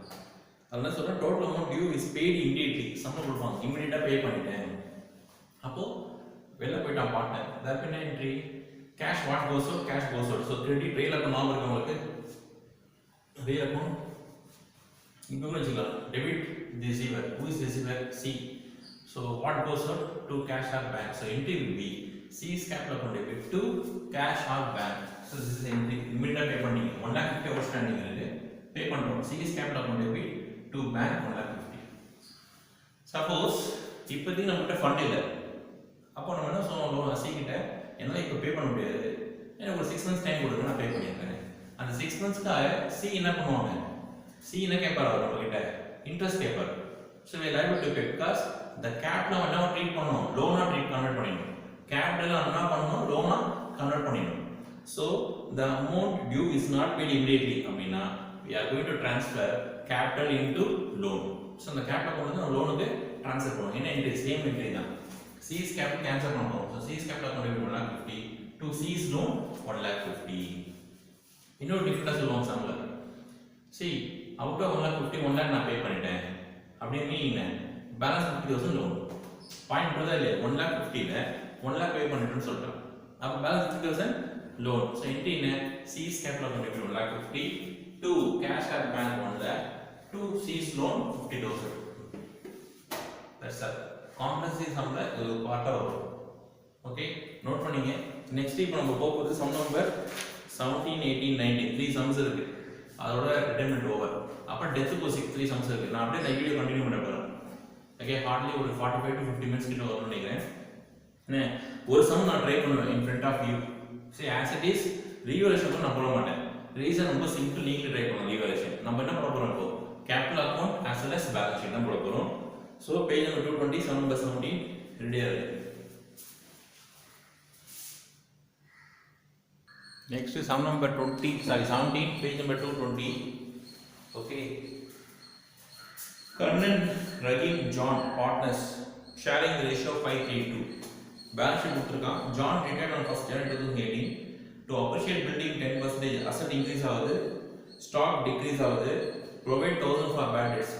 அதெல்லாம் சொல்கிறேன் total amount due is paid immediately. சம்பளம் கொடுப்பாங்க, இமீடியட்டாக பே பண்ணிட்டேன். அப்போது வெளில போயிட்டான் பார்ட்னர். தட் என்ன entry, cash what goes out, cash goes out. So credit real account normal இருக்கவங்களுக்கு ரியல் அக்கௌண்ட் இங்க வச்சுக்கலாம் debit the receiver. Who is receiver? C. So what goes out to cash or bank? So entry will be C is capital account debit to cash or bank. So this is entry. Immediate pay பண்ணீங்க 1 lakh 50 outstanding இருக்கு pay பண்றோம். C is capital account debit to bank 1 lakh 50. Suppose இப்போதைக்கு நம்மகிட்ட fund இல்லை, அப்போ நம்ம என்ன சொல்லுவோம் சி கிட்ட என்னால் இப்போ பே பண்ண முடியாது, எனக்கு ஒரு 6 months டைம் கொடுங்க நான் பே பண்ணியிருக்கேன். அந்த 6 monthsக்காக சி என்ன பண்ணுவாங்க, சி என்ன கேட்பார் அவர் நம்ம கிட்ட இன்ட்ரெஸ்ட் கேட்பார். So we liable to pay because the capital நம்ம என்ன ட்ரீட் பண்ணணும், லோனாக கன்வெர்ட் பண்ணிடணும். கேபிட்டல் என்ன பண்ணணும், லோனாக கன்வெர்ட் பண்ணிடணும். So the amount due is not paid immediately அப்படின்னா we are going to transfer capital into loan. So அந்த கேபிட்டல் கொண்டு வந்து லோனுக்கு ட்ரான்ஸ்ஃபர் பண்ணுவோம். என்ன என்ட்ரி, சேம் என்ட்ரி தான். C is capital கேன்சல் பண்ணுறோம். So C is capital account 1 lakh 50 to C is loan 1 lakh 50. இன்னொரு டிஃபரெண்டாக சொல்லுவாங்க சம்மில். C out of 1 lakh 50 1 lakh நான் பே பண்ணிட்டேன் அப்படின்னு என்ன பேலன்ஸ் 50,000 லோன் பாயிண்ட் புரியுதா இல்லையா? 1 lakh 50ல 1 lakh பே பண்ணிட்டேன்னு சொல்கிறேன், அப்போ பேலன்ஸ் 50,000 லோன். ஸோ என்ட்ரி என்ன, C is capital account 1 lakh 50 to cash or bank 1 lakh to C is loan 50,000. That's all. காம்ப்ளெக்ஸி சம்ல ஒரு பார்ட்டா வரும். ஓகே நோட் பண்ணீங்க. நெக்ஸ்ட் இப்போ நம்ம போறது சம் நம்பர் 17 18 19 3 சம்ஸ் இருக்கு. அதோட ரிட்டைர்மென்ட் ஓவர். அப்ப டெத் போசிக் 3 சம்ஸ் இருக்கு. நான் அப்படியே இந்த வீடியோ கண்டினியூ பண்ண போறேன். ஓகே ஹார்ட்லி ஒரு 45 to 50 minutes கிட்ட வரும்னு நினைக்கிறேன். என்ன ஒரு சம் நான் ட்ரை பண்ணுவேன் in front of you. See as it is revaluation நான் போட மாட்டேன். ரீசன் ரொம்ப சிம்பிள், நீங்களே ட்ரை பண்ணுங்க revaluation. நம்ம என்ன பண்ண போறோம் இப்போ capital account as well as balance sheet தான் போட போறோம். So page number 220 sum number 17 ready ஆயிருக்கு. Next sum number 17 page number 220. Okay. Kannan, Rahim, John partners sharing the ratio 5:3:2. Balance sheet கொடுத்திருக்கான். John retired on 1st January 2018 to appreciate building 10% asset increase ஆகுது, stock decrease ஆகுது, provide 1000 for bad debts,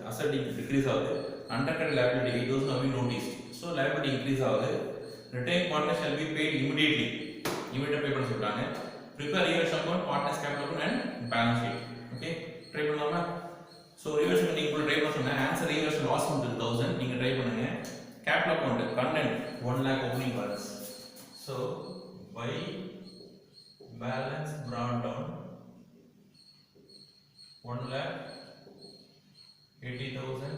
asset decrease ஆகுது, undeferred liability 8,000 have been noticed. So liability increase ஆகுது. Retained partners shall be paid immediately. Immediate pay பண்ண சொல்றாங்க. Prepare reverse account, partners capital account and balance sheet. Okay, try பண்ணலாமா? So reverse account நீங்க try பண்ண சொன்னா answer reverse loss 1000 நீங்க try பண்ணுங்க. Capital account content 1 lakh opening balance. So by balance brought down 1 lakh 80,000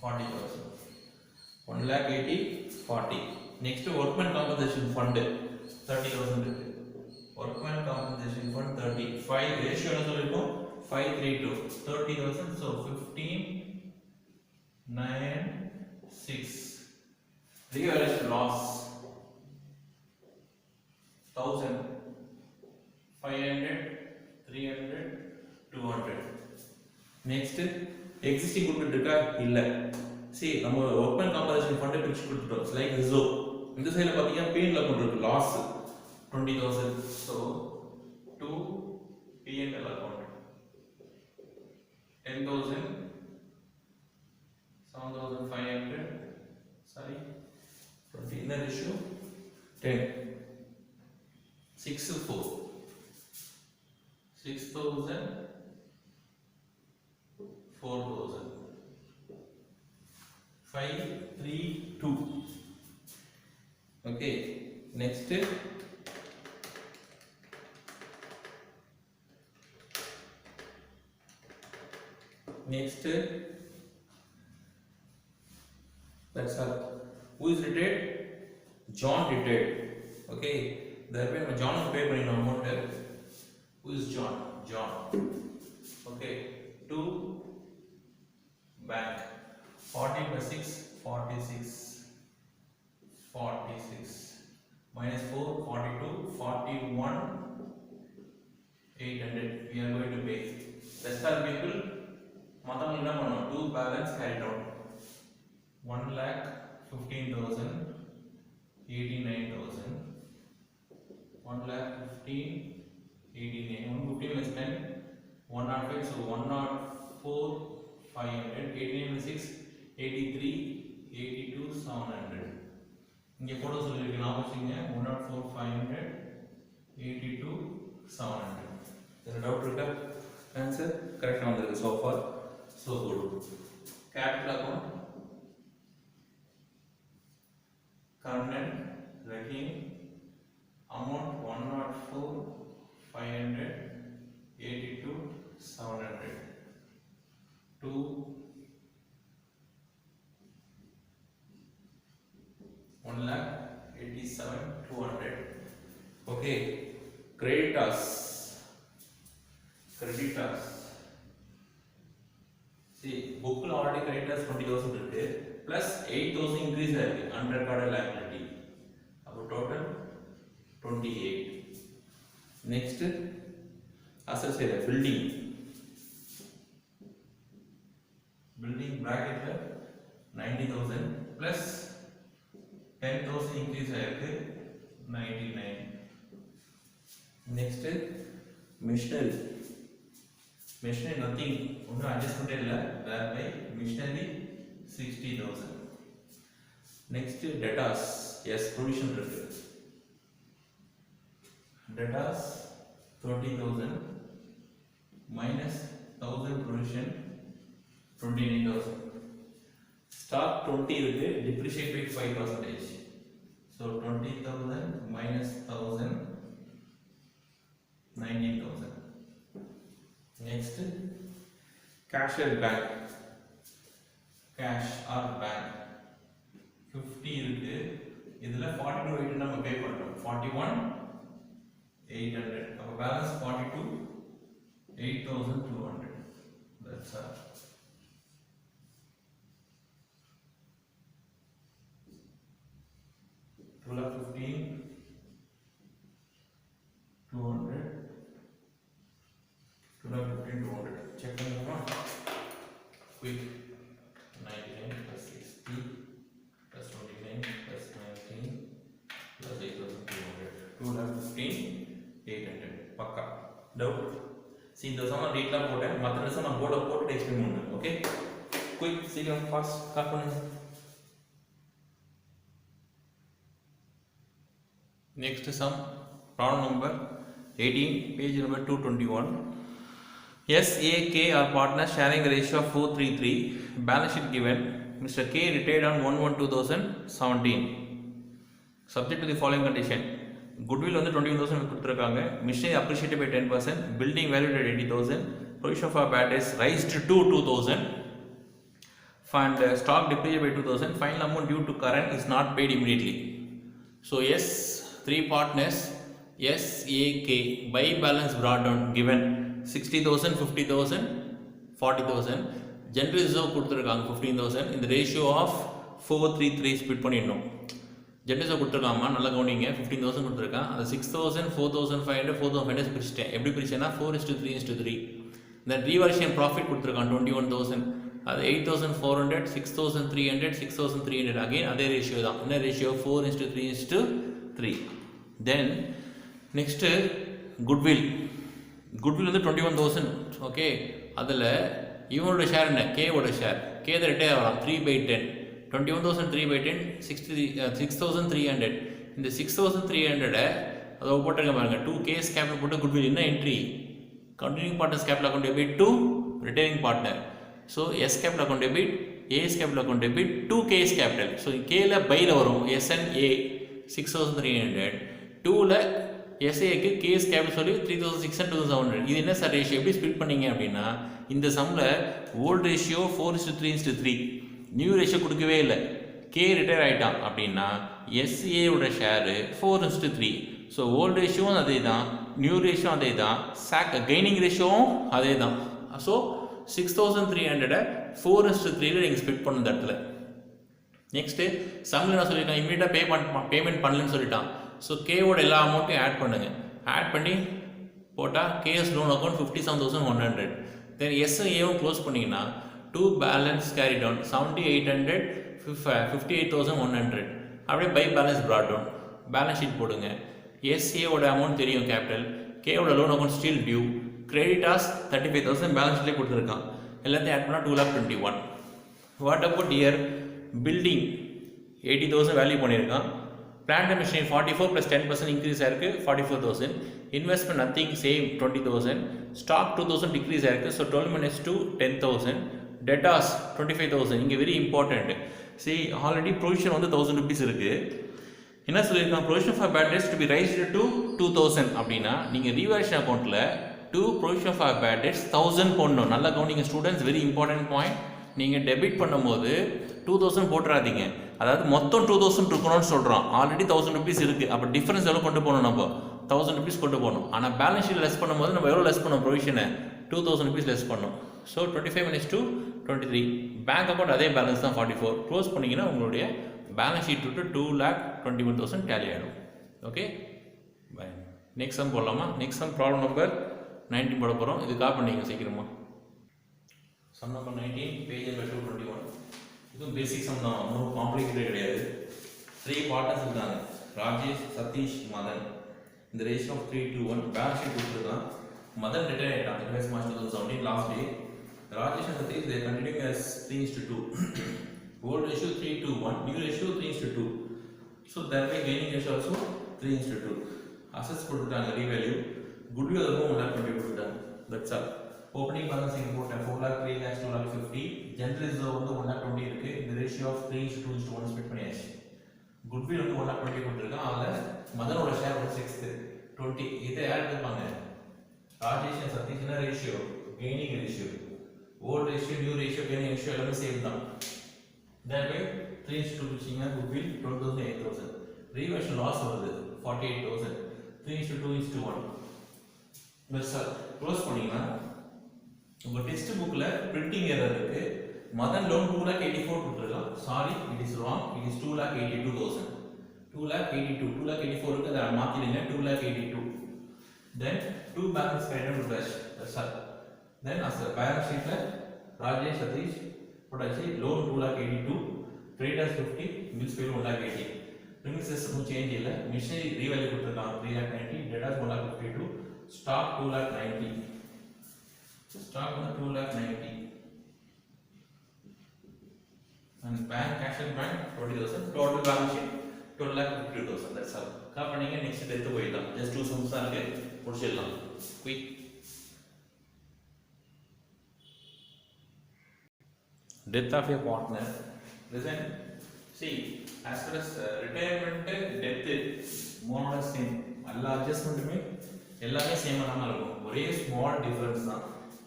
40,000 1 lakh 80 40. Next workman compensation fund 30,000 இருக்கு. workman compensation fund 30 5 ratio என்ன சொல்லிருக்கோம் 5:3:2 30,000. So 15 9 6 revaluation loss 1000 500 300 200. Next existing goodwill இருக்கா இல்ல. see நம்ம workman compensation fund பிரிச்சு கொடுத்துட்டோம். it's like reserve. இந்த சைடுல பாத்தீங்கன்னா P&L account இருக்கு, loss 20,000. so to P&L account 10,000 7,500 sorry 20 in the ratio 10 6 4 6,000 4,000 5:3:2. okay next that's all. who is retired? John retired. okay therefore John is pay பண்ணி amount. who is John? okay to bank 40 plus 6 46 minus 4 42 41 800 we are going to pay. rest are people மொத்தம் என்ன பண்ணோம் 2 balance carried out 1 lakh 15,000 89,000 1 lakh 15 89 150 less 10 105 so 104 500 89 minus 6 83 82 700. இங்க போட சொல்லிருக்கேன் ஆப்ஷன்ங்க 104 500 82 700. என்ன doubt இருக்கா? Answer correct வந்திருக்கு so far so good. Capital account current reckoning amount 104 500 82 700 2 1,87,200. Okay, creditors. See, book already creditors 20,000 இருக்கு plus 8,000 increase ஆயிருக்கு unrecorded liability. அப்போ total 28. Next, assets area building bracket 90,000 plus 10,000 increase ஆயிருக்கு 99. Next, machinery nothing ஒன்னும் adjustment இல்ல thereby machinery 60,000. Next, debtors yes provision இருக்கு debtors 20,000 minus 1,000 provision 29,000. Stock 20 இருக்கு depreciate by 5%. So 20,000 minus 1,000 19,000. Next, cash or bank. Cash or bank 50 இருக்கு இதுல 42,800 நம்ம பே பண்றோம் 41,800 அப்ப balance 42,8,200. That's all. Total 15,200 15,200 check பண்ணலாமா quick 99 plus 60 plus 29 plus 19 plus 8,200 2,15,800 பக்கா doubt see இந்த சம டேட்லாம் போட்டேன் மற்ற சம நான் போர்ட்ல போட்டு எக்ஸ்பிளைன் பண்ணுவேன் ஓகே quick சீக்கிரம் ஃபாஸ்ட் ஸ்டார்ட் பண்ணுங்க next sum problem number 18 page number 221. S, A, K are partners sharing a ratio of 4:3:3. Balance sheet given. Mr. K retired on 1/1/2017. Subject to the following condition. Goodwill வந்து 21,000 கொடுத்திருக்காங்க. Machinery appreciated by 10%. Building valued at 80,000. Provision for bad debts raised to 2,000. Fund stock depreciated by 2,000. Final amount due to current is not paid immediately. So yes, three partners S, A, K by balance brought down given 60,000, 50,000, 40,000. General reserve கொடுத்திருக்காங்க 15,000. இந்த ratio of 4:3:3 split பண்ணிடணும். General reserve கொடுத்திருக்காமா நல்லா கவனிங்க 15,000 கொடுத்திருக்கான் அது 6,000, 4,500, 4,500 பிரிச்சிட்டேன் எப்படி பிரிச்சேன்னா 4:3:3. Then reversion profit கொடுத்திருக்கான் 21,000 அது 8,400, 6,300, 6,300 again அதே ratio தான் என்ன ரேஷியோ 4:3:3. Then next goodwill வந்து 21,000 ஓகே அதில் இவனோட ஷேர் என்ன கேவோட ஷேர் கே தான் ரிட்டையர் ஆகலாம் 3/10 21,000 3/10 6,300 இந்த 6,300 அதை போட்டிருக்க பாருங்க 2K's கேபிட்டல் போட்டு குட்வில் என்ன entry continuing partners capital account debit to retiring partner so S capital account debit A's capital account debit 2K's capital so கேல பையில் வரும் SNA 6,300 2ல எஸ்ஏக்கு கேஸ் கேபிட்டல் சொல்லி 3,600 2,700 இது என்ன சார் ரேஷியோ எப்படி ஸ்பிளிட் பண்ணீங்க அப்படின்னா இந்த சம்மில் ஓல்டு ரேஷியோ 4:3:3 நியூ ரேஷியோ கொடுக்கவே இல்லை கே ரிட்டையர் ஆகிட்டான் அப்படின்னா எஸ்ஏவோட ஷேரு 4:3 ஸோ ஓல்டு ரேஷியோவும் அதே தான் நியூ ரேஷியோ அதே தான் கெய்னிங் ரேஷியோவும் அதே தான் ஸோ 6,300 4:3 நீங்கள் ஸ்பிளிட் பண்ண இந்த இடத்துல நெக்ஸ்ட்டு சம்மில் நான் சொல்லியிருக்கேன் இமீடியட்டாக பேமெண்ட் பண்ணலன்னு சொல்லிட்டான் ஸோ கேவோட எல்லா அமௌண்ட்டையும் ஆட் பண்ணுங்கள் ஆட் பண்ணி போட்டால் கேஎஸ் லோன் அக்கௌண்ட் 57,100 தென் எஸ்ஏவும் க்ளோஸ் பண்ணிங்கன்னா 2 பேலன்ஸ் கேரி டவுன் 7,800 58,100 அப்படியே by balance brought down balance sheet போடுங்க எஸ்ஏவோட அமௌண்ட் தெரியும் கேபிட்டல் கேவோட loan account still due creditors 35,000 balance ஷீட்லேயே கொடுத்துருக்கான் எல்லாத்தையும் ஆட் பண்ணால் 2,21,000 what about year building 80,000 value பண்ணியிருக்கான் Plant and machinery 44 plus 10% increase ஆயிருக்கு 44,000. Investment nothing same 20,000. Stock 2,000 decrease ஆயிருக்கு, so 12 minus 2 10,000. Debtors 25,000. இங்கே very important. See already provision வந்து 1,000 rupees இருக்கு. என்ன சொல்லியிருக்காங்க, provision for bad debts to be raised to 2,000 அப்படின்னா நீங்கள் revaluation அக்கௌண்ட்டில் to provision for bad debts 1,000 போடணும். நல்லா கவனிங்க ஸ்டூடெண்ட்ஸ், வெரி இம்பார்ட்டன்ட் பாயிண்ட். நீங்கள் டெபிட் பண்ணும்போது 2,000 போட்டுறாதீங்க, அதாவது மொத்தம் 2,000 இருக்கணும்னு சொல்கிறோம். ஆல்ரெடி 1,000 rupees இருக்குது, அப்போ டிஃபரன்ஸ் எவ்வளோ கொண்டு போகணும், நம்ம 1,000 rupees கொண்டு போகணும். ஆனால் பேலன்ஸ் ஷீட் லெஸ் பண்ணும்போது நம்ம எவ்வளோ லெஸ் பண்ணோம், ப்ரொவிஷனை 2,000 rupees லெஸ் பண்ணோம். So 25 minus 2 23. பேங்க் அக்கௌண்ட் அதே பேலன்ஸ் தான் 44. க்ளோஸ் பண்ணிங்கன்னா உங்களுடைய பேலன்ஸ் ஷீட் விட்டு 2,21,000 டேலி ஆகிடும். Okay bye. நெக்ஸ்ட் சம் போடலாமா? நெக்ஸ்ட் சம் ப்ராப்ளம் நம்பர் 19 போட போகிறோம். இது காப்பி நீங்கள் சீக்கிரமா. Sum number 19 page number 221. இதுவும் பேசிக் சம் தான், ஒன்றும் காம்ப்ளிகேட்டட் கிடையாது. 3 பார்ட்னர்ஸ் இருக்காங்க, ராஜேஷ், சதீஷ், மதன். இந்த ரேஷியோ ஆஃப் 3:1. பேலன்ஸ் ஷீட் கொடுத்துருக்கான். மதன் ரிட்டையர் ஆகிட்டான் US March 2017 last day. Rajesh and Satish they continuing as 3:2. Old ratio 3:1, new ratio 3:2. So thereby gaining ratio also 3:2. Assets கொடுத்துட்டாங்க, revalue. Goodwill அதுவும் 120 கொடுத்துட்டாங்க. That's all. Opening balance இங்க போட்டேன் 4 lakh, 3 lakhs, 2 lakh 50. General reserve வந்து 120 இருக்கு. இந்த ratio of 3:2:1 split பண்ணியாச்சு. Goodwill வந்து 120 கொடுத்துருக்கான். அதில் மதனோட ஷேர் வந்து 6th 20. இதை யார் எடுத்துப்பாங்க, Rajesh and Satish ratio, gaining ratio, volt ratio, new ratio, gaining ratio எல்லாமே சேம் தான். Thereby 3:2 வச்சிங்கன்னா goodwill 12,000 8,000. Revaluation loss வருது 48,000. 3:2:1. பெருசா க்ளோஸ் பண்ணீங்கன்னா உங்கள் டெக்ஸ்ட் புக்கில் பிரிண்டிங் எரர் இருக்கு. மதன் லோன் 2,84,000 கொடுத்துருக்கலாம். Sorry, it is wrong. It is 2,82,000. 2,82,000 2,84,000 இருக்கு, அதை மாற்றிடுங்க 2,82,000. Then 2 balance credit to dash. That's all. Then as a balance sheet la Rajesh, Satish போட்டாச்சு. loan 2,82,000, creditors 50, bills paid 1,80,000. premises no change இல்ல. machinery revalue கொடுத்திருக்காங்க 3,90,000, debtors 1,52,000, stock 2,90,000. stock வந்து 2,90,000 and bank cash and bank 20,000. total balance sheet 12,52,000. that's all. கா பண்ணீங்க. Next எடுத்து போயிடலாம். Just 2 sums தான் இருக்கு, முடிச்சிடலாம் quick. death of a partner. listen, see, as far as retirement, death more or less same. எல்லா அட்ஜஸ்ட்மெண்ட்டுமே எல்லாமே சேமாக தான் இருக்கும், ஒரே ஸ்மால் டிஃபரன்ஸ் தான்.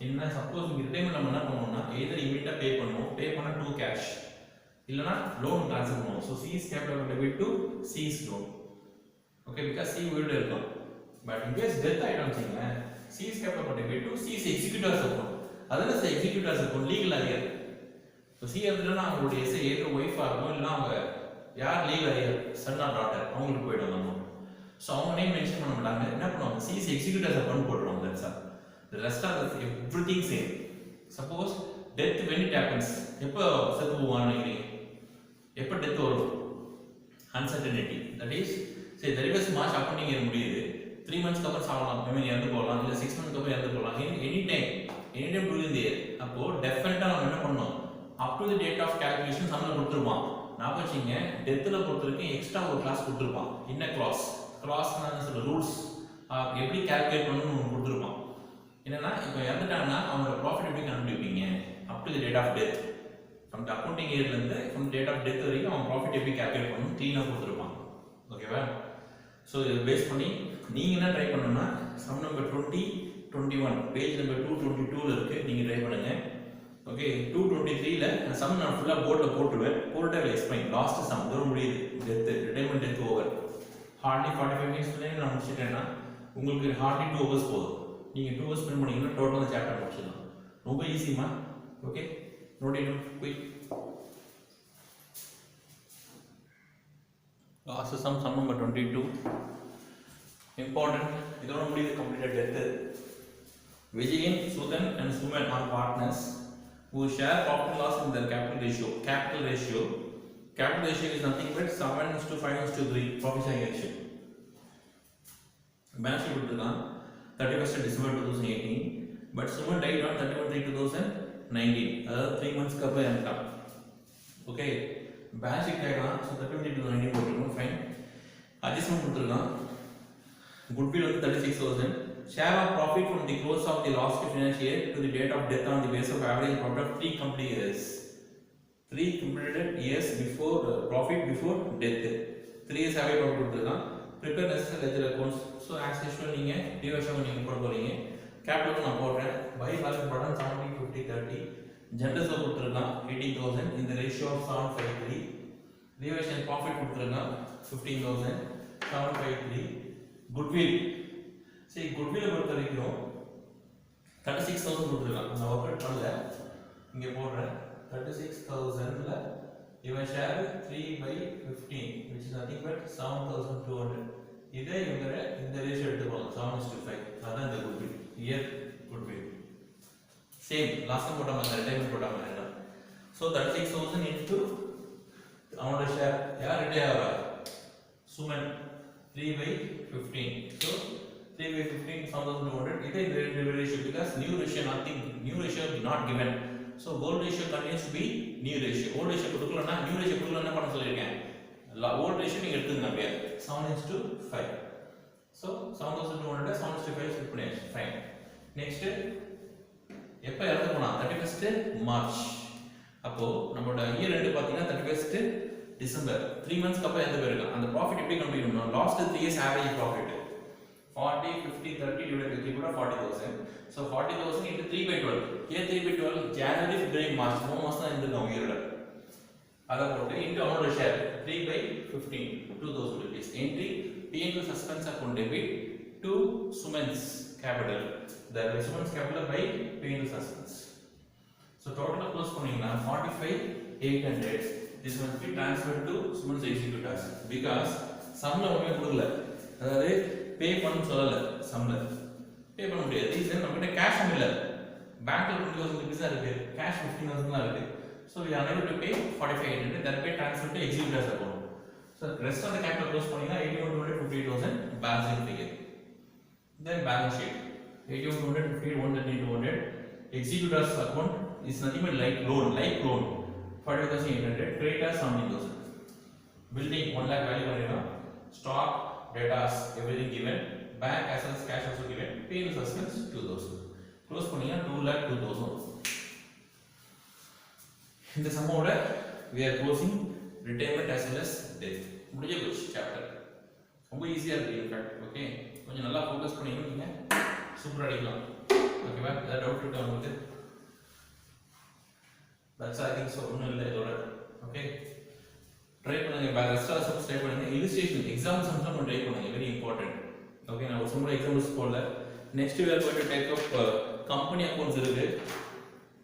என்ன, சப்போஸ் நீங்கள் ரிட்டைர்மெண்ட் நம்ம என்ன பண்ணுவோம்னா எதர் இமீடியட்டாக பே பண்ணுவோம், பே பண்ண டூ கேஷ், இல்லைனா லோன் ட்ரான்ஸ்ஃபர் பண்ணுவோம். So C's capital debit to C's loan. Okay, because C வீடு இருக்கும். பட் இன்கேஸ் டெத் ஆகிடும் வச்சுங்களேன், C's capital debit to C's executors இருக்கும். அதில் சார் எக்ஸிக்யூட்டர்ஸ் இருக்கும், லீகல் அரியர். ஸோ சி எடுத்துட்டோம்னா அவங்களுடைய எஸ்ஐ ஏற்ற ஒய்ஃபாக இருக்கும், இல்லைனா அவங்க யார் legal heir, son or daughter, அவங்களுக்கு போய்டும் நம்ம. ஸோ அவங்க நேம் மென்ஷன் பண்ண மாட்டாங்க. என்ன பண்ணுவாங்க, சிஸ் எக்ஸிக்யூட்டர்ஸ் அக்கௌண்ட் போட்டுருவாங்க. That's all. The rest of everything same. Suppose death when it happens, எப்போ செத்து போவான்னு நினைக்கிறீங்க, எப்போ டெத் வரும், அன்சர்டனிட்டி. தட் இஸ் சரி 31st March அக்கௌண்டிங் இயர் முடியுது, 3 months அப்புறம் சாவலாம், ஐ மீன் இறந்து போகலாம், இல்லை 6 months அப்புறம் இறந்து போகலாம், any time during the year. அப்போ டெஃபினட்டாக நம்ம என்ன பண்ணோம், up to the date of calculation சம்மில் கொடுத்துருப்பான். நான் வச்சுங்க டெத்தில் பொறுத்த வரைக்கும் எக்ஸ்ட்ரா ஒரு கிளாஸ் கொடுத்துருப்பான். என்ன கிளாஸ், கிளாஸ்னா சொல்ல ரூல்ஸ், எப்படி கால்குலேட் பண்ணணும்னு கொடுத்துருப்பான். என்னன்னா இப்போ இறந்துட்டாங்கன்னா அவங்களோட ப்ராஃபிட் எப்படி கண்டுபிடிப்பீங்க, up to the date of death, from the accounting இயர்லேருந்து ஃப்ரம் டேட் ஆஃப் டெத் வரைக்கும் அவன் ப்ராஃபிட் எப்படி கால்குலேட் பண்ணணும் க்ளீனாக கொடுத்துருப்பான். ஓகேவா? ஸோ இதை பேஸ் பண்ணி நீங்கள் என்ன ட்ரை பண்ணணும்னா சம் நம்பர் 2021 பேஜ் நம்பர் 222 இருக்குது, நீங்கள் ட்ரை பண்ணுங்கள். ஓகே, 223ல சம் நான் ஃபுல்லாக போர்டில் போட்டுருவேன், போர்ட்டை எக்ஸ்பிளைன். லாஸ்ட் சம் தூரம் முடியுது, death retirement death over. Hardly 45 minutes நான் முடிச்சுட்டேன்னா உங்களுக்கு ஹார்ட்லி 2 hours போதும். நீங்கள் 2 hours ஸ்பெண்ட் பண்ணிங்கன்னா டோட்டலாக சாப்டர் முடிச்சிடலாம். ரொம்ப ஈஸிமா. ஓகே, நோட்டிடும் quick. Last sum number 22 important. இதோட முடியுது completed death. Vijayan, Sudan and Suman are partners who share profit and loss in their capital ratio. Capital ratio is nothing but 7:5:3 profit sharing ratio. Balance sheet கொடுத்துருக்கான் 31st December 2018, but Suman died on 31/3/2019, அதாவது 3 months அப்புறம் இறந்துட்டான். Okay, balance sheet கேட்கலாம். So 31/3/2019 போட்டுருக்கோம். Fine. Maximum கொடுத்துருக்கான். Goodwill வந்து 36,000. Share of profit from the close of the last financial year to the date of death on the base of average profit of 3 complete years. 3 completed years before profit before death. 3 years average profit கொடுத்துருக்கான். prepare necessary ledger accounts. So as usual நீங்க division நீங்க போட போறீங்க. Capital நான் போடுறேன். By balance button 70 50 30. Generals கொடுத்துருக்கான் 18,000 in the ratio of 753. Division profit கொடுத்துருக்கான் 15,000 753. Goodwill சரி குட்வில் பொறுத்த வரைக்கும் 36,000 கொடுத்துருக்கான். நான் ஒர்க் அவுட் பண்ணல, இங்கே போடுறேன். 36,000ல இவன் share 3/15 which is nothing but 7,200. இதே இவங்க இந்த ரேஷியோ எடுத்துப்பாங்க 7:5. அதான் இந்த goodwill year goodwill. Same last time போட்ட மாதிரி ரிட்டையர்மெண்ட் போட்ட மாதிரி தான். ஸோ 36,000 இன்டு அவனோட ஷேர் யார் ரிட்டையர் ஆகிறா? சுமன் 3/15. ஸோ 3/15 7,200. இதே இந்த ratio because new ratio nothing, new ratio not given. So old ratio continues to be new ratio. Old ratio கொடுக்கலனா new ratio கொடுக்கலனா என்ன பண்ண சொல்லிருக்கேன்? Old ratio நீங்க எடுத்துங்க அப்படியே 7:5. So 7,200 7:5 ஸ்ப்ளிட் பண்ணியாச்சு. ஃபைன். நெக்ஸ்ட் எப்ப இறந்து போனா 31st மார்ச். அப்போ நம்மளோட இயர் ரெண்டு பாத்தீங்கன்னா 31st டிசம்பர். 3 monthsக்கு அப்புறம் எந்த பேருக்கு அந்த ப்ராஃபிட் எப்படி கண்டுபிடிக்கணும்? Last 3 years average profit 40 50 30 divided by 3 கூட 40,000. So 40,000 into 3/12. ஏன் 3/12? ஜனவரி பிப்ரவரி மார்ச் 3 மாசம் தான் இருந்திருக்கும் இயரோட. அத போட்டு into amount share 3/15 2000 rupees. Entry P&L suspense account debit to Suman's capital. The Suman's capital by P&L suspense. So total close பண்ணீங்கன்னா 45,800. This must be transferred to Suman's executors because sum ஒண்ணுமே கொடுக்கல. அதாவது பே பண்ண சொல்லல, சம்ல பே பண்ண முடியாது. ரீசன் நம்மகிட்ட cash இல்ல, பேங்க்ல 20,000 rupees இருக்கு, கேஷ் 15,000 தான் இருக்கு. So we are unable to pay 45,800. That pay transfer to executors account. So rest of the capital close பண்ணீங்கன்னா 81,200 58,000 balancing figure. Then balance sheet 81,200 58,200. Executors account is nothing but like loan 45,800. Creditors 17,000. Building 1 lakh value பண்ணினா stock data everything given, bank as well as cash also given, P&L suspense 2,000. Close பண்ணியா 2,02,000. இந்த சம்மோட we are closing retirement as well as death. முடிஞ்ச போச்சு chapter. ரொம்ப ஈஸியா இருக்கு in fact. Okay, கொஞ்சம் நல்லா ஃபோக்கஸ் பண்ணீங்கன்னா நீங்க சூப்பரா அடிக்கலாம். ஓகேவா? ஏதாவது டவுட் இருக்கா உங்களுக்கு? That's I think so. ஒண்ணும் இல்ல இதோட. ஓகே, ட்ரை பண்ணுங்க. ரெஸ்ட் ஆஃப் சப்ஸ் ட்ரை பண்ணுங்க. இல்லஸ்ட்ரேஷன் எக்ஸாம்பிள்ஸ் மட்டும் ட்ரை பண்ணுங்க. Very important. ஓகே, நான் ஒரு சில எக்ஸாம்பிள்ஸ் போடல. Next we are going to take up company accounts இருக்கு.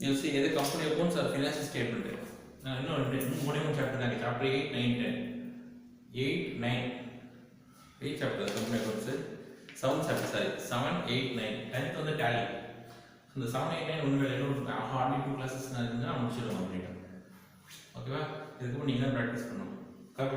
You see எது company accounts or financial statement. நான் இன்னும் மூணு சாப்டர் தான். Chapter 8 9 10 8 9 8 chapter company accounts. 7 chapter sorry 7 8 9 10th வந்து tally. இந்த 7 8 9 ஒண்ணுமே இல்ல. ஹார்ட்லி 2 classes நான் இருந்தா முடிச்சிடுவோம் அப்படியே. ஓகேவா? இதுக்கு நீங்க தான் பிராக்டீஸ் பண்ணணும். காப்பி